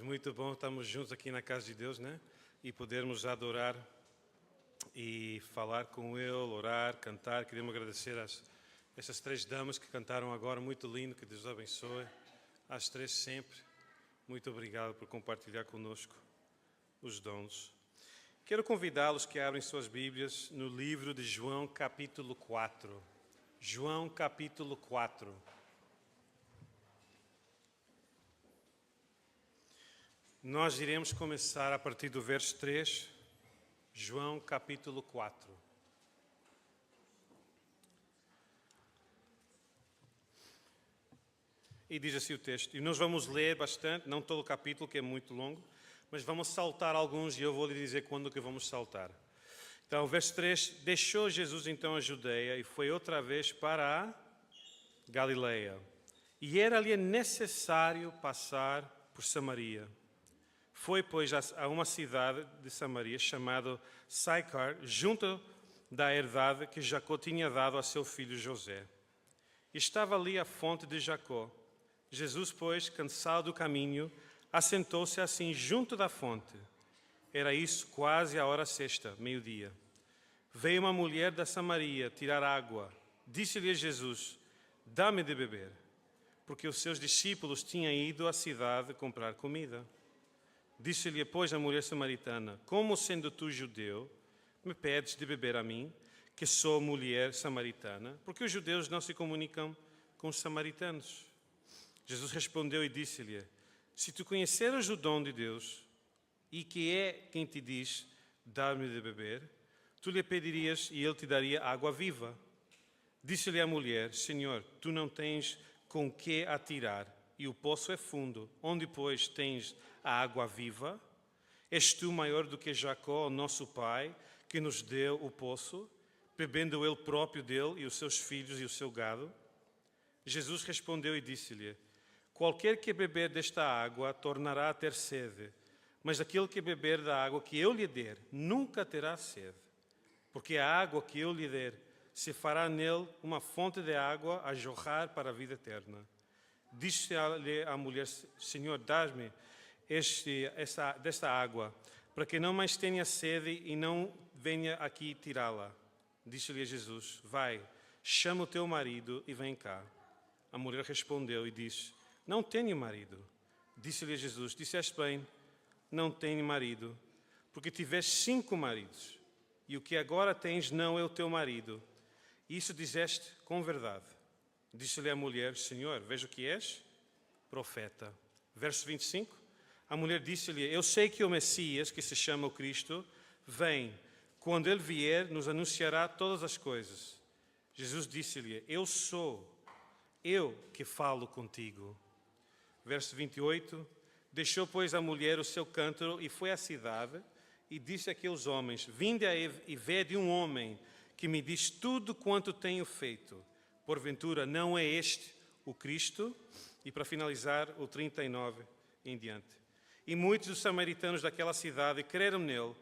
Muito bom, estamos juntos aqui na casa de Deus, né? E podermos adorar e falar com Ele, orar, cantar. Queremos agradecer essas três damas que cantaram agora, muito lindo, que Deus abençoe. Às três sempre, muito obrigado por compartilhar conosco os dons. Quero convidá-los que abrem suas Bíblias no livro de João, capítulo 4. João, capítulo 4. Nós iremos começar a partir do verso 3, João capítulo 4. E diz assim o texto, e nós vamos ler bastante, não todo o capítulo, que é muito longo, mas vamos saltar alguns e eu vou lhe dizer quando que vamos saltar. Então, verso 3, deixou Jesus então a Judeia e foi outra vez para a Galileia. E era-lhe necessário passar por Samaria. Foi, pois, a uma cidade de Samaria, chamada Sycar, junto da herdade que Jacó tinha dado a seu filho José. E estava ali a fonte de Jacó. Jesus, pois, cansado do caminho, assentou-se assim junto da fonte. Era isso quase a hora sexta, meio-dia. Veio uma mulher da Samaria tirar água. Disse-lhe a Jesus, dá-me de beber, porque os seus discípulos tinham ido à cidade comprar comida. Disse-lhe, pois, a mulher samaritana, como sendo tu judeu, me pedes de beber a mim, que sou mulher samaritana? Porque os judeus não se comunicam com os samaritanos. Jesus respondeu e disse-lhe, se tu conheceras o dom de Deus, e que é quem te diz, dá-me de beber, tu lhe pedirias e ele te daria água viva. Disse-lhe a mulher, Senhor, tu não tens com que atirar, e o poço é fundo, onde, pois, tens a água viva? És tu maior do que Jacó, nosso pai, que nos deu o poço, bebendo ele próprio dele e os seus filhos e o seu gado? Jesus respondeu e disse-lhe, qualquer que beber desta água tornará a ter sede, mas aquele que beber da água que eu lhe der nunca terá sede, porque a água que eu lhe der se fará nele uma fonte de água a jorrar para a vida eterna. Disse-lhe a mulher, Senhor, dá-me desta água, para que não mais tenha sede e não venha aqui tirá-la. Disse-lhe Jesus, vai, chama o teu marido e vem cá. A mulher respondeu e disse, não tenho marido. Disse-lhe Jesus, disseste bem, não tenho marido, porque tiveste 5 maridos, e o que agora tens não é o teu marido. Isso disseste com verdade. Disse-lhe a mulher, Senhor, vejo que és profeta. Verso 25, a mulher disse-lhe, eu sei que o Messias, que se chama o Cristo, vem. Quando ele vier, nos anunciará todas as coisas. Jesus disse-lhe, eu sou, eu que falo contigo. Verso 28, deixou, pois, a mulher o seu cântaro e foi à cidade e disse àqueles homens, vinde e vede um homem que me diz tudo quanto tenho feito. Porventura, não é este o Cristo? E para finalizar, o 39 em diante. E muitos dos samaritanos daquela cidade creram nele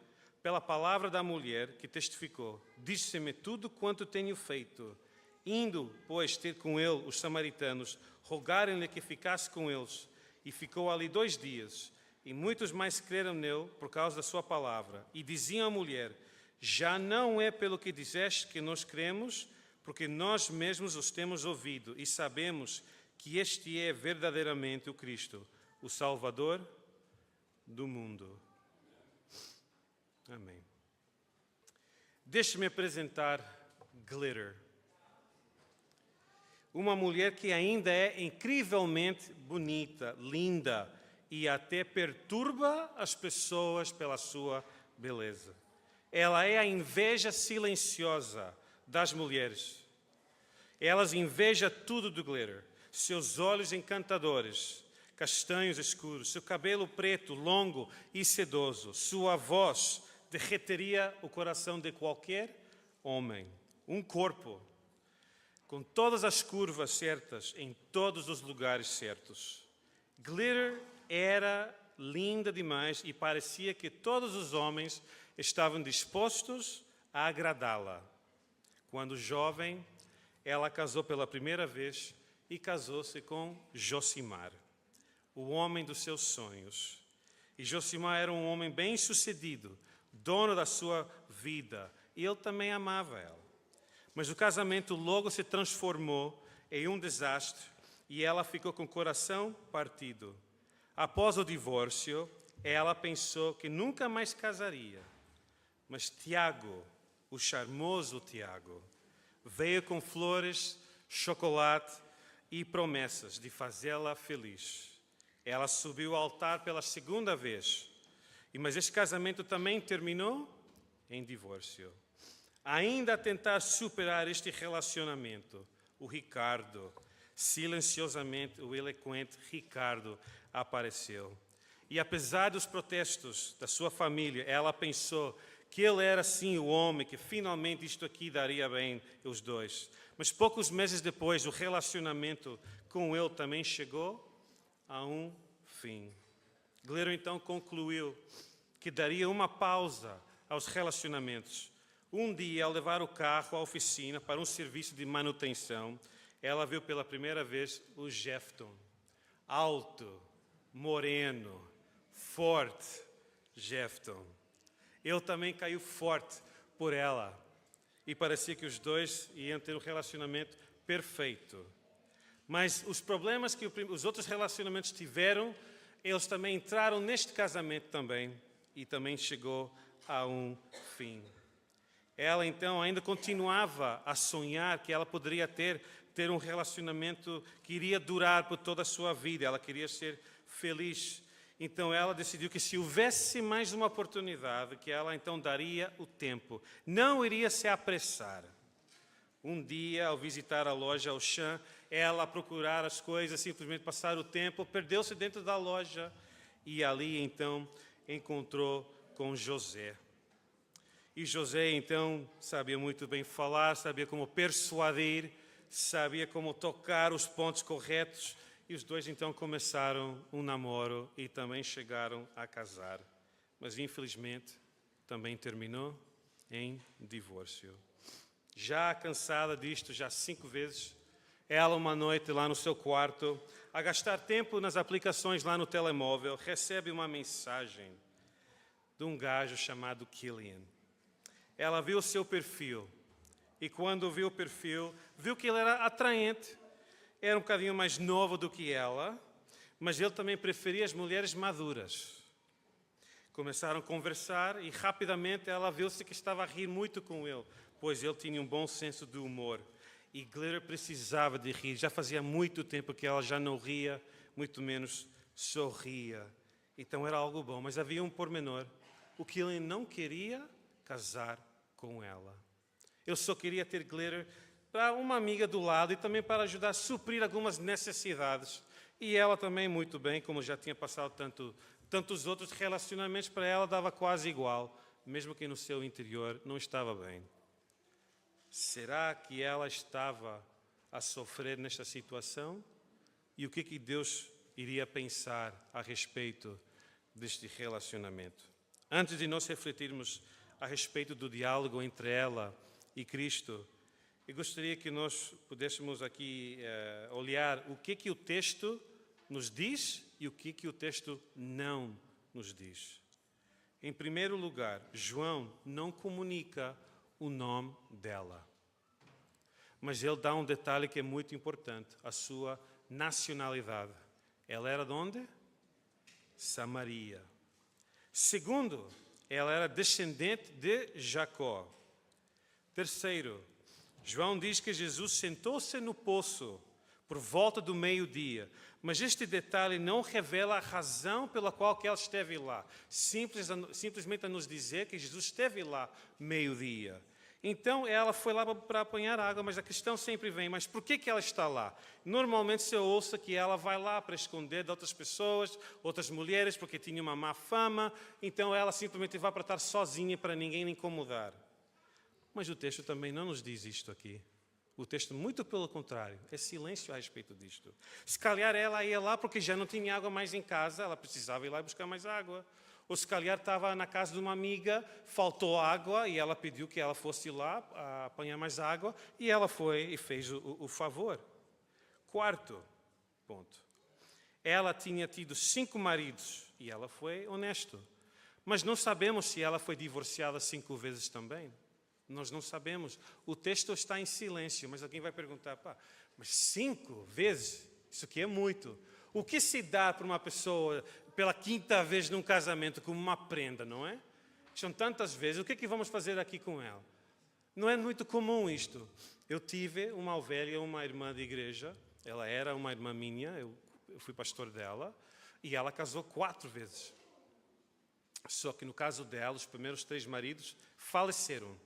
pela palavra da mulher que testificou. Disse-me tudo quanto tenho feito. Indo, pois, ter com ele os samaritanos, rogaram-lhe que ficasse com eles. E ficou ali 2 dias. E muitos mais creram nele por causa da sua palavra. E diziam à mulher, já não é pelo que dizeste que nós cremos, porque nós mesmos os temos ouvido e sabemos que este é verdadeiramente o Cristo, o Salvador do mundo. Amém. Deixe-me apresentar Glitter. Uma mulher que ainda é incrivelmente bonita, linda e até perturba as pessoas pela sua beleza. Ela é a inveja silenciosa das mulheres. Elas invejam tudo do Glitter. Seus olhos encantadores, castanhos escuros, seu cabelo preto, longo e sedoso, sua voz derreteria o coração de qualquer homem. Um corpo com todas as curvas certas, em todos os lugares certos. Glitter era linda demais e parecia que todos os homens estavam dispostos a agradá-la. Quando jovem, ela casou pela primeira vez e casou-se com Josimar, o homem dos seus sonhos. E Josimar era um homem bem-sucedido, dono da sua vida, e ele também amava ela. Mas o casamento logo se transformou em um desastre e ela ficou com o coração partido. Após o divórcio, ela pensou que nunca mais casaria. Mas Tiago, o charmoso Tiago, veio com flores, chocolate e promessas de fazê-la feliz. Ela subiu ao altar pela segunda vez. Mas esse casamento também terminou em divórcio. Ainda a tentar superar este relacionamento, o Ricardo, silenciosamente, o eloquente Ricardo apareceu. E apesar dos protestos da sua família, ela pensou que ele era sim o homem, que finalmente isto aqui daria bem os dois. Mas poucos meses depois, o relacionamento com ele também chegou a um fim. Glitter então concluiu que daria uma pausa aos relacionamentos. Um dia, ao levar o carro à oficina para um serviço de manutenção, ela viu pela primeira vez o Jefton. Alto, moreno, forte Jefton. Ele também caiu forte por ela. E parecia que os dois iam ter um relacionamento perfeito. Mas os problemas que os outros relacionamentos tiveram, eles também entraram neste casamento também. E também chegou a um fim. Ela então ainda continuava a sonhar que ela poderia ter um relacionamento que iria durar por toda a sua vida. Ela queria ser feliz. Então ela decidiu que se houvesse mais uma oportunidade, que ela então daria o tempo. Não iria se apressar. Um dia, ao visitar a loja Auchan, ela a procurar as coisas, simplesmente passar o tempo, perdeu-se dentro da loja e ali então encontrou com José. E José então sabia muito bem falar, sabia como persuadir, sabia como tocar os pontos corretos. E os dois então começaram um namoro e também chegaram a casar. Mas infelizmente também terminou em divórcio. Já cansada disto, já 5 vezes, ela uma noite lá no seu quarto, a gastar tempo nas aplicações lá no telemóvel, recebe uma mensagem de um gajo chamado Killian. Ela viu o seu perfil e quando viu o perfil, viu que ele era atraente. Era um bocadinho mais novo do que ela, mas ele também preferia as mulheres maduras. Começaram a conversar e rapidamente ela viu-se que estava a rir muito com ele, pois ele tinha um bom senso de humor. E Glitter precisava de rir. Já fazia muito tempo que ela já não ria, muito menos sorria. Então era algo bom, mas havia um pormenor. O que ele não queria casar com ela. Ele só queria ter Glitter para uma amiga do lado e também para ajudar a suprir algumas necessidades. E ela também, muito bem, como já tinha passado tantos outros relacionamentos, para ela dava quase igual, mesmo que no seu interior não estava bem. Será que ela estava a sofrer nesta situação? E o que Deus iria pensar a respeito deste relacionamento? Antes de nós refletirmos a respeito do diálogo entre ela e Cristo, eu gostaria que nós pudéssemos aqui olhar o que o texto nos diz e o que o texto não nos diz. Em primeiro lugar, João não comunica o nome dela. Mas ele dá um detalhe que é muito importante, a sua nacionalidade. Ela era de onde? Samaria. Segundo, ela era descendente de Jacó. Terceiro, João diz que Jesus sentou-se no poço por volta do meio-dia, mas este detalhe não revela a razão pela qual que ela esteve lá. Simplesmente a nos dizer que Jesus esteve lá meio-dia. Então ela foi lá para apanhar água, mas a questão sempre vem, mas por que ela está lá? Normalmente se ouça que ela vai lá para esconder de outras pessoas, outras mulheres, porque tinha uma má fama, então ela simplesmente vai para estar sozinha para ninguém incomodar. Mas o texto também não nos diz isto aqui. O texto, muito pelo contrário, é silêncio a respeito disto. Se calhar ela ia lá porque já não tinha água mais em casa, ela precisava ir lá buscar mais água. Ou se calhar estava na casa de uma amiga, faltou água e ela pediu que ela fosse lá a apanhar mais água e ela foi e fez o favor. Quarto ponto. Ela tinha tido 5 maridos E ela foi honesta. Mas não sabemos se ela foi divorciada 5 vezes também. Nós não sabemos. O texto está em silêncio, mas alguém vai perguntar, mas 5 vezes? Isso aqui é muito. O que se dá para uma pessoa pela 5ª vez num casamento como uma prenda, não é? São tantas vezes, o que é que vamos fazer aqui com ela? Não é muito comum isto. Eu tive uma ovelha, uma irmã de igreja, ela era uma irmã minha, eu fui pastor dela, e ela casou 4 vezes. Só que no caso dela, os primeiros 3 maridos faleceram.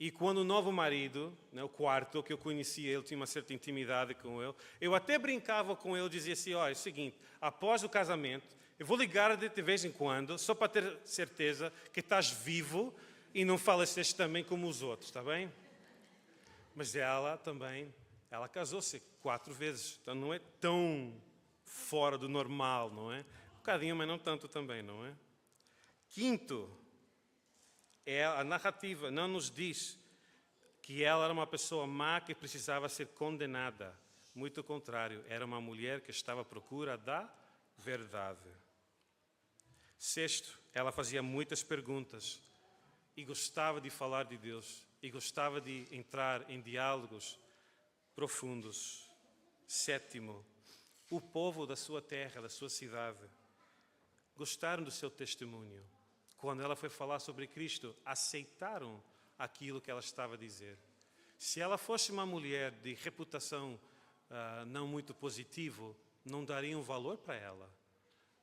E quando o novo marido, o quarto, que eu conhecia, ele tinha uma certa intimidade com ele, eu até brincava com ele, dizia assim, é o seguinte, após o casamento, eu vou ligar de vez em quando, só para ter certeza que estás vivo e não faleceste também como os outros, está bem? Mas ela também, ela casou-se 4 vezes, então não é tão fora do normal, não é? Um bocadinho, mas não tanto também, não é? 5º, a narrativa não nos diz que ela era uma pessoa má que precisava ser condenada. Muito ao contrário, era uma mulher que estava à procura da verdade. 6º, ela fazia muitas perguntas e gostava de falar de Deus e gostava de entrar em diálogos profundos. 7º, o povo da sua terra, da sua cidade, gostaram do seu testemunho. Quando ela foi falar sobre Cristo, aceitaram aquilo que ela estava a dizer. Se ela fosse uma mulher de reputação não muito positiva, não dariam valor para ela.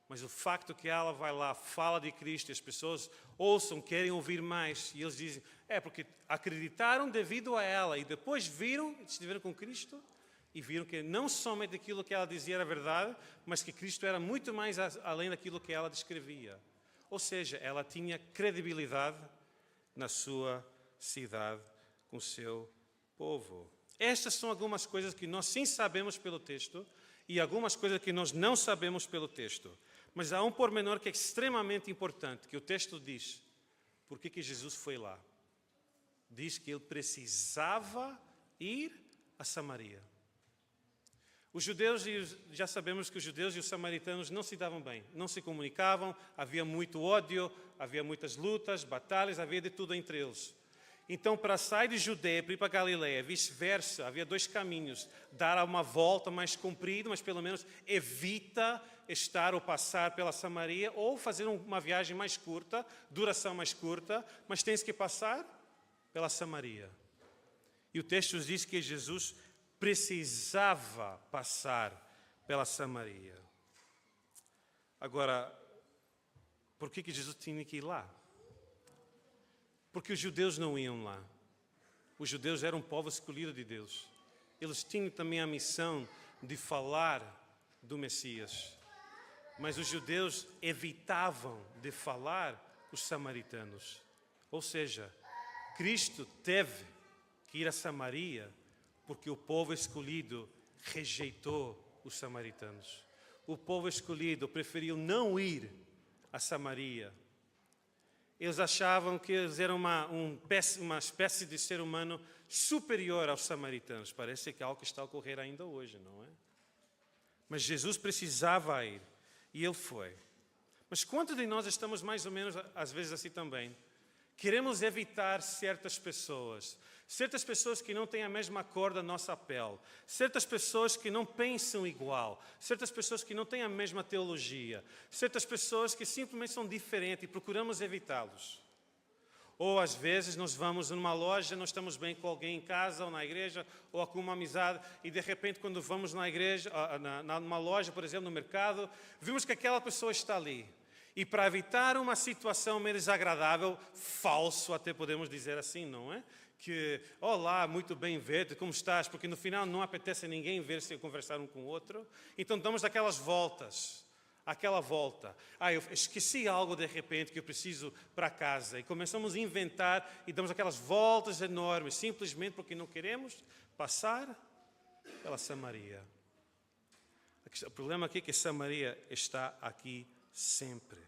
Mas o facto que ela vai lá, fala de Cristo, e as pessoas ouçam, querem ouvir mais, e eles dizem, porque acreditaram devido a ela, e depois estiveram com Cristo, e viram que não somente aquilo que ela dizia era verdade, mas que Cristo era muito mais além daquilo que ela descrevia. Ou seja, ela tinha credibilidade na sua cidade, com o seu povo. Estas são algumas coisas que nós sim sabemos pelo texto e algumas coisas que nós não sabemos pelo texto. Mas há um pormenor que é extremamente importante, que o texto diz. Por que Jesus foi lá? Diz que ele precisava ir a Samaria. Os judeus, já sabemos que os judeus e os samaritanos não se davam bem, não se comunicavam, havia muito ódio, havia muitas lutas, batalhas, havia de tudo entre eles. Então, para sair de Judeia para ir para Galileia, vice-versa, havia 2 caminhos. Dar uma volta mais comprida, mas pelo menos evita estar ou passar pela Samaria, ou fazer uma viagem mais curta, duração mais curta, mas tens que passar pela Samaria. E o texto diz que Jesus precisava passar pela Samaria. Agora, por que Jesus tinha que ir lá? Porque os judeus não iam lá. Os judeus eram um povo escolhido de Deus. Eles tinham também a missão de falar do Messias. Mas os judeus evitavam de falar os samaritanos. Ou seja, Cristo teve que ir a Samaria porque o povo escolhido rejeitou os samaritanos. O povo escolhido preferiu não ir a Samaria. Eles achavam que eles eram uma espécie de ser humano superior aos samaritanos. Parece que é algo que está a ocorrer ainda hoje, não é? Mas Jesus precisava ir, e ele foi. Mas quantos de nós estamos mais ou menos, às vezes, assim também? Queremos evitar certas pessoas que não têm a mesma cor da nossa pele, certas pessoas que não pensam igual, certas pessoas que não têm a mesma teologia, certas pessoas que simplesmente são diferentes e procuramos evitá-los. Ou às vezes nós vamos numa loja, nós estamos bem com alguém em casa ou na igreja ou com uma amizade e de repente quando vamos na igreja, numa loja, por exemplo, no mercado, vimos que aquela pessoa está ali. E para evitar uma situação meio desagradável, falso até podemos dizer assim, não é? Que, olá, muito bem ver-te, como estás? Porque no final não apetece a ninguém ver-se e conversar um com o outro. Então damos aquelas voltas, aquela volta. Eu esqueci algo de repente que eu preciso para casa. E começamos a inventar e damos aquelas voltas enormes, simplesmente porque não queremos passar pela Samaria. O problema aqui é que Samaria está aqui sempre.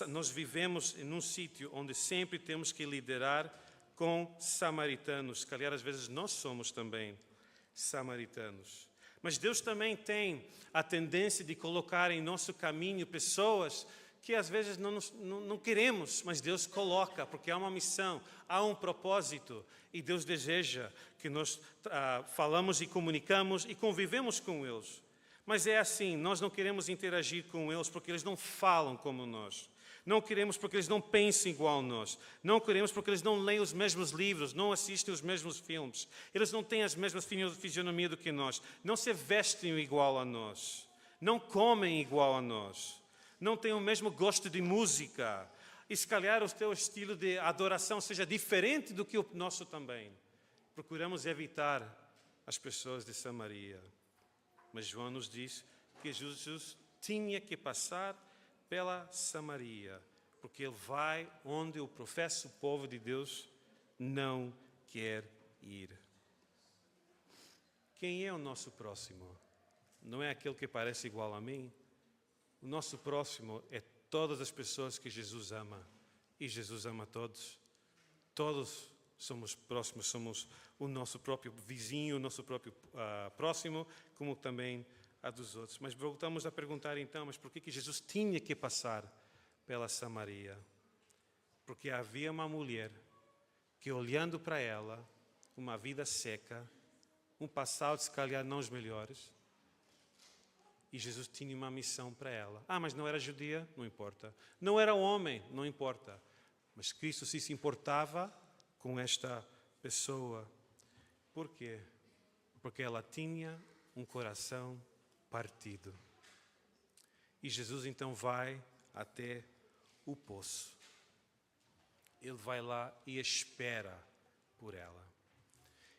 Nós vivemos num sítio onde sempre temos que liderar com samaritanos, que aliás às vezes nós somos também samaritanos. Mas Deus também tem a tendência de colocar em nosso caminho pessoas que às vezes não queremos, mas Deus coloca, porque há uma missão, há um propósito, e Deus deseja que nós falamos e comunicamos e convivemos com eles. Mas é assim, nós não queremos interagir com eles porque eles não falam como nós. Não queremos porque eles não pensam igual a nós. Não queremos porque eles não leem os mesmos livros, não assistem os mesmos filmes. Eles não têm as mesmas fisionomias do que nós. Não se vestem igual a nós. Não comem igual a nós. Não têm o mesmo gosto de música. E se calhar o teu estilo de adoração seja diferente do que o nosso também. Procuramos evitar as pessoas de Samaria. Mas João nos diz que Jesus tinha que passar pela Samaria, porque ele vai onde o professo povo de Deus não quer ir. Quem é o nosso próximo? Não é aquele que parece igual a mim? O nosso próximo é todas as pessoas que Jesus ama. E Jesus ama todos. Todos somos próximos, somos o nosso próprio vizinho, o nosso próprio próximo, como também a dos outros. Mas voltamos a perguntar então, mas por que Jesus tinha que passar pela Samaria? Porque havia uma mulher que, olhando para ela, uma vida seca, um passado se calhar não os melhores, e Jesus tinha uma missão para ela. Mas não era judia? Não importa. Não era homem? Não importa. Mas Cristo se importava com esta pessoa. Por quê? Porque ela tinha um coração partido. E Jesus então vai até o poço. Ele vai lá e espera por ela.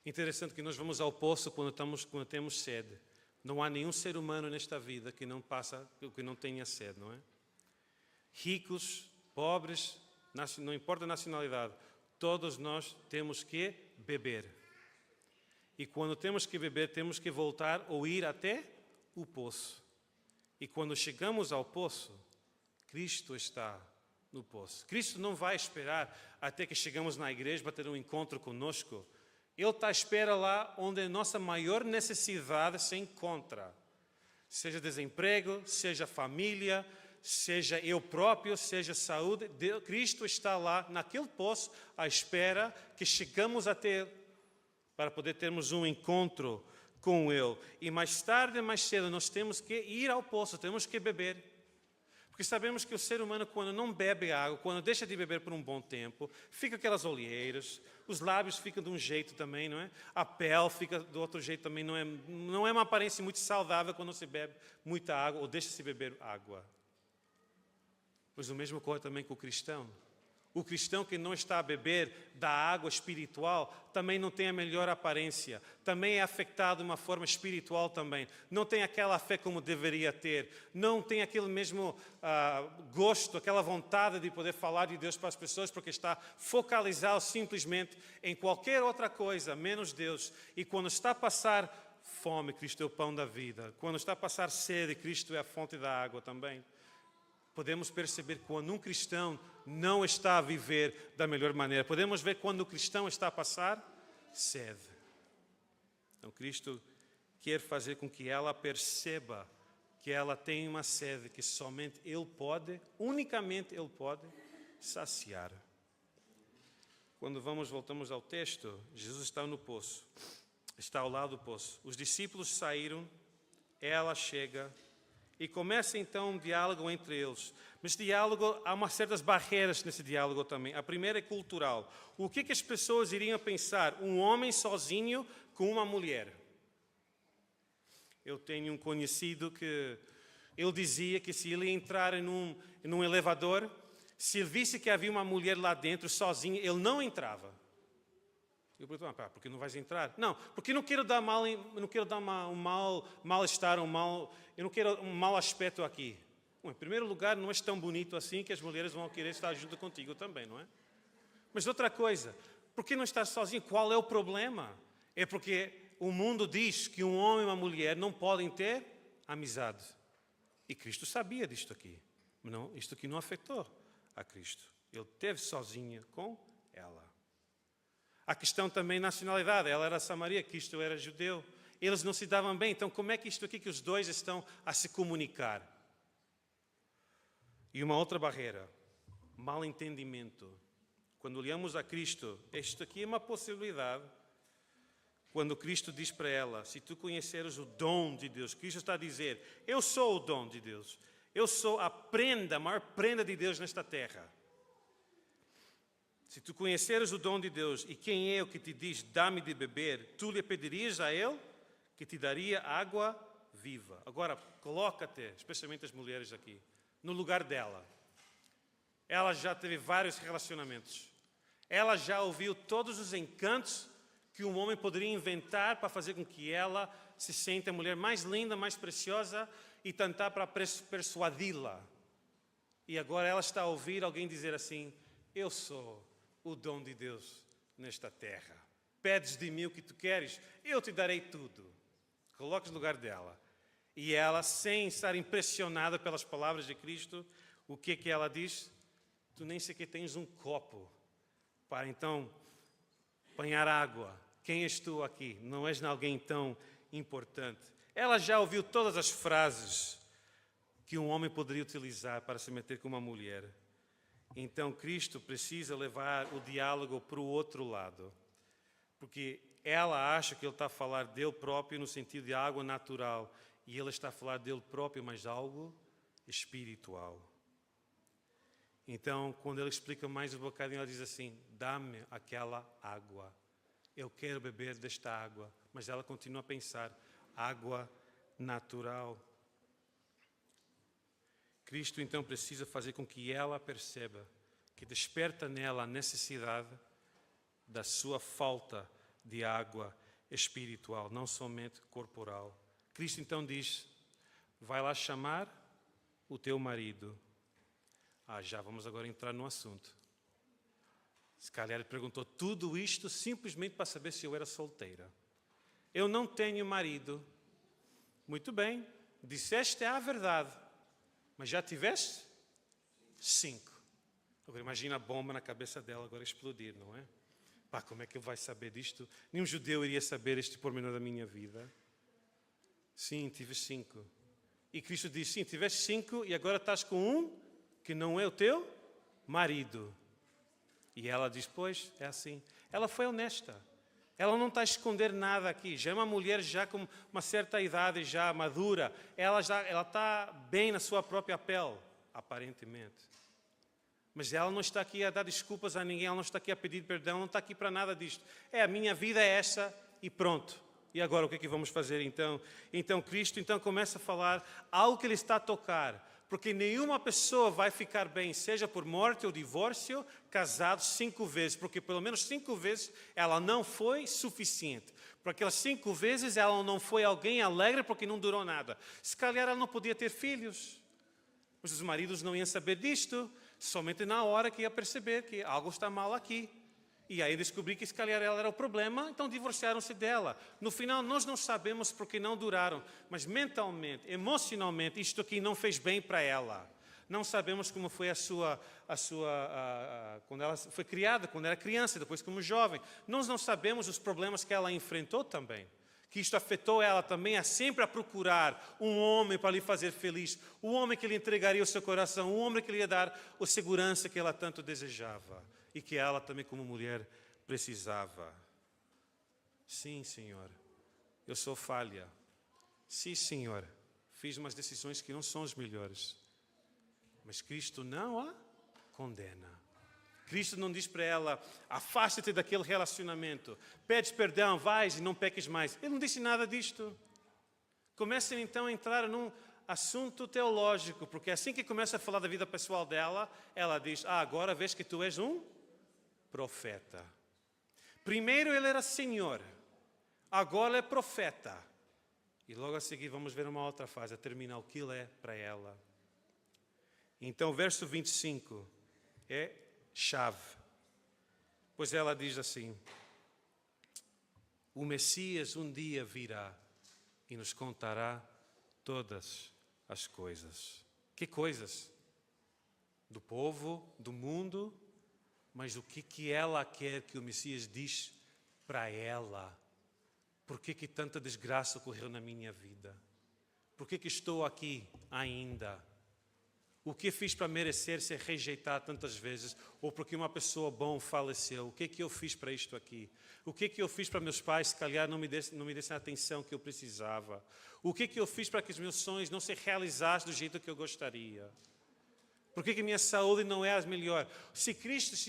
Interessante que nós vamos ao poço quando temos sede. Não há nenhum ser humano nesta vida que não tenha sede, não é? Ricos, pobres, não importa a nacionalidade, todos nós temos que beber. E quando temos que beber, temos que voltar ou ir até o poço. E quando chegamos ao poço, Cristo está no poço. Cristo não vai esperar até que chegamos na igreja para ter um encontro conosco. Ele está à espera lá onde a nossa maior necessidade se encontra. Seja desemprego, seja família, seja eu próprio, seja saúde. Cristo está lá naquele poço à espera que chegamos até Ele para poder termos um encontro com Ele. E mais tarde, mais cedo, nós temos que ir ao poço, temos que beber. Porque sabemos que o ser humano, quando não bebe água, quando deixa de beber por um bom tempo, fica aquelas olheiras, os lábios ficam de um jeito também, não é? A pele fica do outro jeito também, não é uma aparência muito saudável quando se bebe muita água ou deixa-se beber água. Mas o mesmo ocorre também com o cristão. O cristão que não está a beber da água espiritual também não tem a melhor aparência, também é afetado de uma forma espiritual também. Não tem aquela fé como deveria ter, não tem aquele mesmo gosto, aquela vontade de poder falar de Deus para as pessoas, porque está focalizado simplesmente em qualquer outra coisa, menos Deus. E quando está a passar fome, Cristo é o pão da vida. Quando está a passar sede, Cristo é a fonte da água também. Podemos perceber quando um cristão não está a viver da melhor maneira. Podemos ver quando o cristão está a passar sede. Então, Cristo quer fazer com que ela perceba que ela tem uma sede que somente Ele pode, unicamente Ele pode saciar. Quando voltamos ao texto, Jesus está no poço, está ao lado do poço. Os discípulos saíram, ela chega e começa então um diálogo entre eles. Nesse diálogo, há umas certas barreiras nesse diálogo também. A primeira é cultural. O que as pessoas iriam pensar? Um homem sozinho com uma mulher. Eu tenho um conhecido que ele dizia que se ele entrar num elevador, se ele visse que havia uma mulher lá dentro sozinha, ele não entrava. Eu pergunto, por que não vais entrar? Não, porque não quero dar um mal-estar, eu não quero um mau aspecto aqui. Bom, em primeiro lugar, não és tão bonito assim que as mulheres vão querer estar junto contigo também, não é? Mas outra coisa, por que não estás sozinho? Qual é o problema? É porque o mundo diz que um homem e uma mulher não podem ter amizade. E Cristo sabia disto aqui. Não, isto aqui não afetou a Cristo. Ele esteve sozinho com ela. A questão também nacionalidade. Ela era samaria, Cristo era judeu. eles não se davam bem. Então, como é que isto aqui que os dois estão a se comunicar? E uma outra barreira, mal entendimento. Quando olhamos a Cristo, isto aqui é uma possibilidade. Quando Cristo diz para ela, se tu conheceres o dom de Deus, Cristo está a dizer, eu sou o dom de Deus. Eu sou a prenda, a maior prenda de Deus nesta terra. Se tu conheceres o dom de Deus e quem é o que te diz, dá-me de beber, tu lhe pedirias a Ele que te daria água viva. Agora, coloca-te, especialmente as mulheres aqui, no lugar dela. Ela já teve vários relacionamentos. Ela já ouviu todos os encantos que um homem poderia inventar para fazer com que ela se sinta a mulher mais linda, mais preciosa e tentar para persuadi-la. E agora ela está a ouvir alguém dizer assim, eu sou o dom de Deus nesta terra. Pedes de mim o que tu queres, eu te darei tudo. Coloques no lugar dela. E ela, sem estar impressionada pelas palavras de Cristo, o que é que ela diz? Tu nem sequer tens um copo para então apanhar água. Quem és tu aqui? Não és alguém tão importante. Ela já ouviu todas as frases que um homem poderia utilizar para se meter com uma mulher. Então Cristo precisa levar o diálogo para o outro lado. Porque ela acha que ele está a falar dele próprio no sentido de água natural. E ele está a falar dele próprio, mas algo espiritual. Então, quando ele explica mais um bocadinho, ela diz assim, dá-me aquela água. Eu quero beber desta água. Mas ela continua a pensar, água natural. Cristo então precisa fazer com que ela perceba que desperta nela a necessidade da sua falta de água espiritual, não somente corporal. Cristo então diz, vai lá chamar o teu marido. Já vamos agora entrar no assunto. Se calhar ele perguntou tudo isto simplesmente para saber se eu era solteira. Eu não tenho marido. Muito bem, disseste a verdade. Mas já tiveste? 5. Agora imagina a bomba na cabeça dela agora explodir, não é? Como é que ele vai saber disto? Nenhum judeu iria saber este pormenor da minha vida. Sim, tive 5. E Cristo diz, sim, tiveste 5 e agora estás com um que não é o teu marido. E ela diz, pois, é assim. Ela foi honesta. Ela não está a esconder nada aqui. Já é uma mulher já com uma certa idade, já madura. Ela está bem na sua própria pele, aparentemente. Mas ela não está aqui a dar desculpas a ninguém, ela não está aqui a pedir perdão, não está aqui para nada disto. A minha vida é essa e pronto. E agora o que é que vamos fazer então? Então Cristo começa a falar algo que ele está a tocar. Porque nenhuma pessoa vai ficar bem, seja por morte ou divórcio, casados 5 vezes. Porque pelo menos 5 vezes ela não foi suficiente. Por aquelas 5 vezes ela não foi alguém alegre porque não durou nada. Se calhar ela não podia ter filhos. Mas os maridos não iam saber disto. Somente na hora que ia perceber que algo está mal aqui. E aí descobri que se calhar ela era o problema, então divorciaram-se dela. No final, nós não sabemos porque não duraram, mas mentalmente, emocionalmente, isto aqui não fez bem para ela. Não sabemos como foi quando ela foi criada, quando era criança, depois como jovem. Nós não sabemos os problemas que ela enfrentou também. Que isto afetou ela também a sempre a procurar um homem para lhe fazer feliz, um homem que lhe entregaria o seu coração, um homem que lhe ia dar a segurança que ela tanto desejava. E que ela também como mulher precisava. Sim, Senhor, eu sou falha. Sim, Senhor, fiz umas decisões que não são as melhores. Mas Cristo não a condena. Cristo não diz para ela, afasta-te daquele relacionamento. Pedes perdão, vais e não peques mais. Ele não disse nada disto. Comecem então a entrar num assunto teológico, porque assim que começa a falar da vida pessoal dela, ela diz, agora vês que tu és um profeta. Primeiro ele era Senhor, agora é profeta. E logo a seguir vamos ver uma outra fase, a terminar o que ele é para ela. Então, verso 25 é chave. Pois ela diz assim, o Messias um dia virá e nos contará todas as coisas. Que coisas? Do povo, do mundo, mas o que ela quer que o Messias diz para ela. por que tanta desgraça ocorreu na minha vida? Por que estou aqui ainda? O que fiz para merecer ser rejeitado tantas vezes? Ou porque uma pessoa boa faleceu? O que eu fiz para isto aqui? O que eu fiz para meus pais, se calhar, não me dessem a atenção que eu precisava? O que eu fiz para que os meus sonhos não se realizassem do jeito que eu gostaria? Por que minha saúde não é a melhor? Se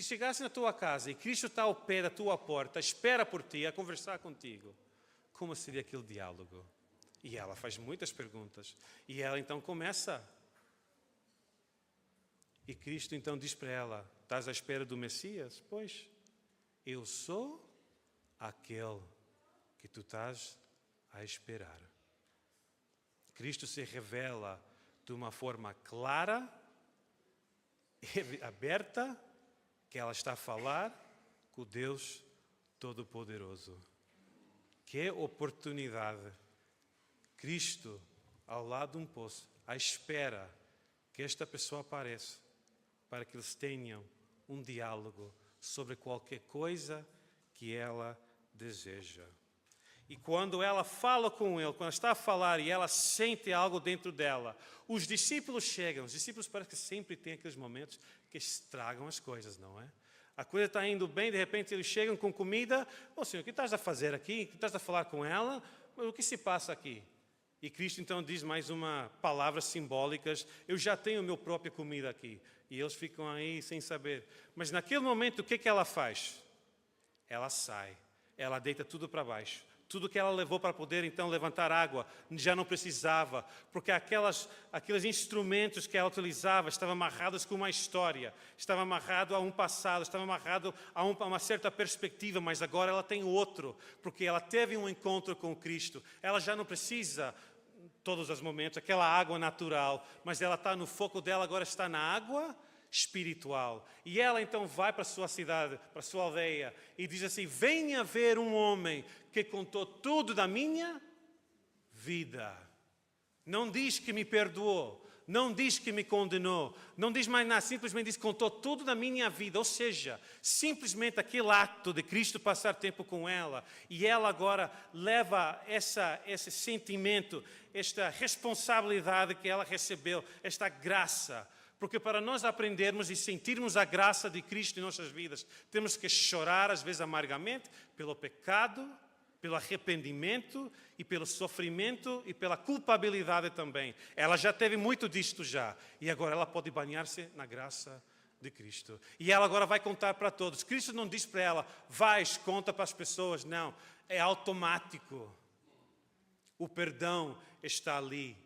chegasse na tua casa e Cristo está ao pé da tua porta, espera por ti, a conversar contigo, como seria aquele diálogo? E ela faz muitas perguntas. E ela então começa. E Cristo então diz para ela, estás à espera do Messias? Pois, eu sou aquele que tu estás a esperar. Cristo se revela de uma forma clara, aberta, que ela está a falar com o Deus Todo-Poderoso. Que oportunidade! Cristo ao lado de um poço, à espera que esta pessoa apareça, para que eles tenham um diálogo sobre qualquer coisa que ela deseja. E quando ela fala com ele, quando ela está a falar e ela sente algo dentro dela, os discípulos chegam. Os discípulos parece que sempre têm aqueles momentos que estragam as coisas, não é? A coisa está indo bem, de repente eles chegam com comida. Ô Senhor, o que estás a fazer aqui? O que estás a falar com ela? O que se passa aqui? E Cristo então diz mais uma palavras simbólicas. Eu já tenho a minha própria comida aqui. E eles ficam aí sem saber. Mas naquele momento, o que ela faz? Ela sai. Ela deita tudo para baixo. Tudo que ela levou para poder então levantar água, já não precisava, porque aqueles instrumentos que ela utilizava estavam amarrados com uma história, estavam amarrados a um passado, estavam amarrados a uma certa perspectiva, mas agora ela tem outro, porque ela teve um encontro com Cristo. Ela já não precisa, todos os momentos, aquela água natural, mas ela está no foco dela, agora está na água espiritual. E ela então vai para a sua cidade, para a sua aldeia, e diz assim: venha ver um homem que contou tudo da minha vida. Não diz que me perdoou, não diz que me condenou, não diz mais nada, simplesmente diz que contou tudo da minha vida. Ou seja, simplesmente aquele ato de Cristo passar tempo com ela, e ela agora leva esse sentimento, esta responsabilidade que ela recebeu, esta graça. Porque para nós aprendermos e sentirmos a graça de Cristo em nossas vidas, temos que chorar, às vezes amargamente, pelo pecado, pelo arrependimento e pelo sofrimento e pela culpabilidade também. Ela já teve muito disto já. E agora ela pode banhar-se na graça de Cristo. E ela agora vai contar para todos. Cristo não diz para ela, vais, conta para as pessoas. Não, é automático. O perdão está ali.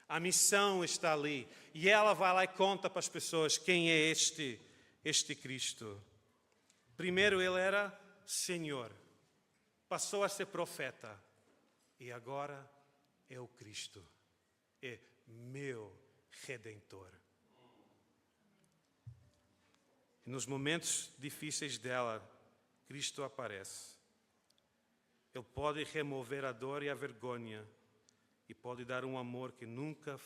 A missão está ali. E ela vai lá e conta para as pessoas quem é este Cristo. Primeiro ele era Senhor. Passou a ser profeta. E agora é o Cristo. É meu Redentor. E nos momentos difíceis dela, Cristo aparece. Ele pode remover a dor e a vergonha. E pode dar um amor que nunca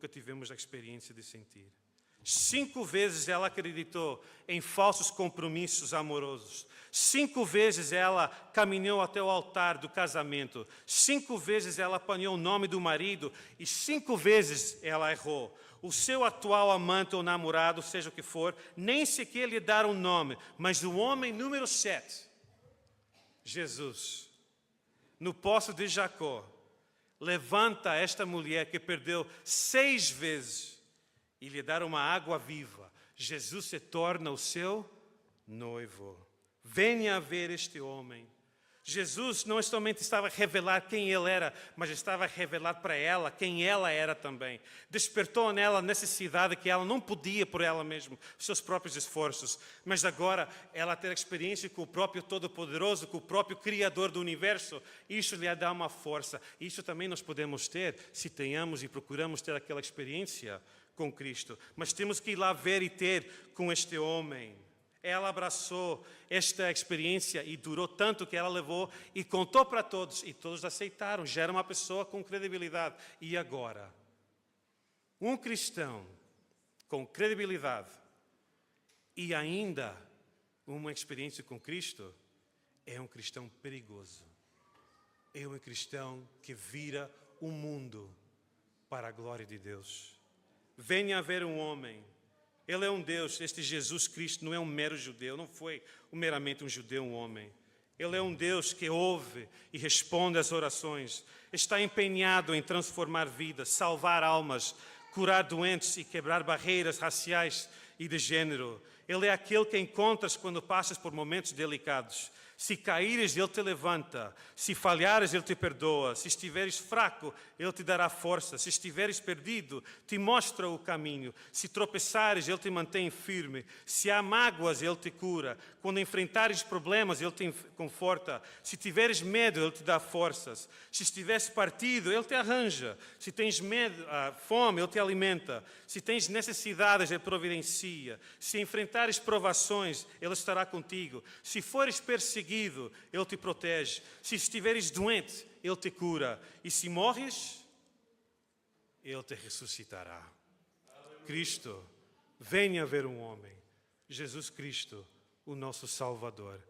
tivemos a experiência de sentir. 5 vezes ela acreditou em falsos compromissos amorosos. 5 vezes ela caminhou até o altar do casamento. 5 vezes ela apanhou o nome do marido. E 5 vezes ela errou. O seu atual amante ou namorado, seja o que for, nem sequer lhe dar um nome. Mas o homem número 7, Jesus, no poço de Jacó, levanta esta mulher que perdeu 6 vezes e lhe dá uma água viva. Jesus se torna o seu noivo. Venha ver este homem. Jesus não somente estava a revelar quem ele era, mas estava a revelar para ela quem ela era também. Despertou nela a necessidade que ela não podia por ela mesma, seus próprios esforços. Mas agora ela ter experiência com o próprio Todo-Poderoso, com o próprio Criador do Universo. Isso lhe dá uma força. Isso também nós podemos ter se tenhamos e procuramos ter aquela experiência com Cristo. Mas temos que ir lá ver e ter com este homem. Ela abraçou esta experiência e durou tanto que ela levou e contou para todos. E todos aceitaram. Já era uma pessoa com credibilidade. E agora? Um cristão com credibilidade e ainda uma experiência com Cristo é um cristão perigoso. é um cristão que vira o mundo para a glória de Deus. Venha a ver um homem. Ele é um Deus. Este Jesus Cristo não é um mero judeu. Não foi meramente um judeu, um homem. Ele é um Deus que ouve e responde às orações. Está empenhado em transformar vidas, salvar almas, curar doentes e quebrar barreiras raciais e de gênero. Ele é aquele que encontras quando passas por momentos delicados. Se caíres, Ele te levanta. Se falhares, Ele te perdoa. Se estiveres fraco, Ele te dará força. Se estiveres perdido, te mostra o caminho. Se tropeçares, Ele te mantém firme. Se há mágoas, Ele te cura. Quando enfrentares problemas, Ele te conforta. Se tiveres medo, Ele te dá forças. Se estiveres partido, Ele te arranja. Se tens fome, Ele te alimenta. Se tens necessidades, Ele providencia. Se enfrentares provações, Ele estará contigo. Se fores perseguido, Ele te protege. Se estiveres doente, Ele te cura. E se morres, Ele te ressuscitará. Cristo, venha ver um homem. Jesus Cristo, o nosso Salvador.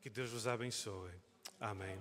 Que Deus vos abençoe. Amém.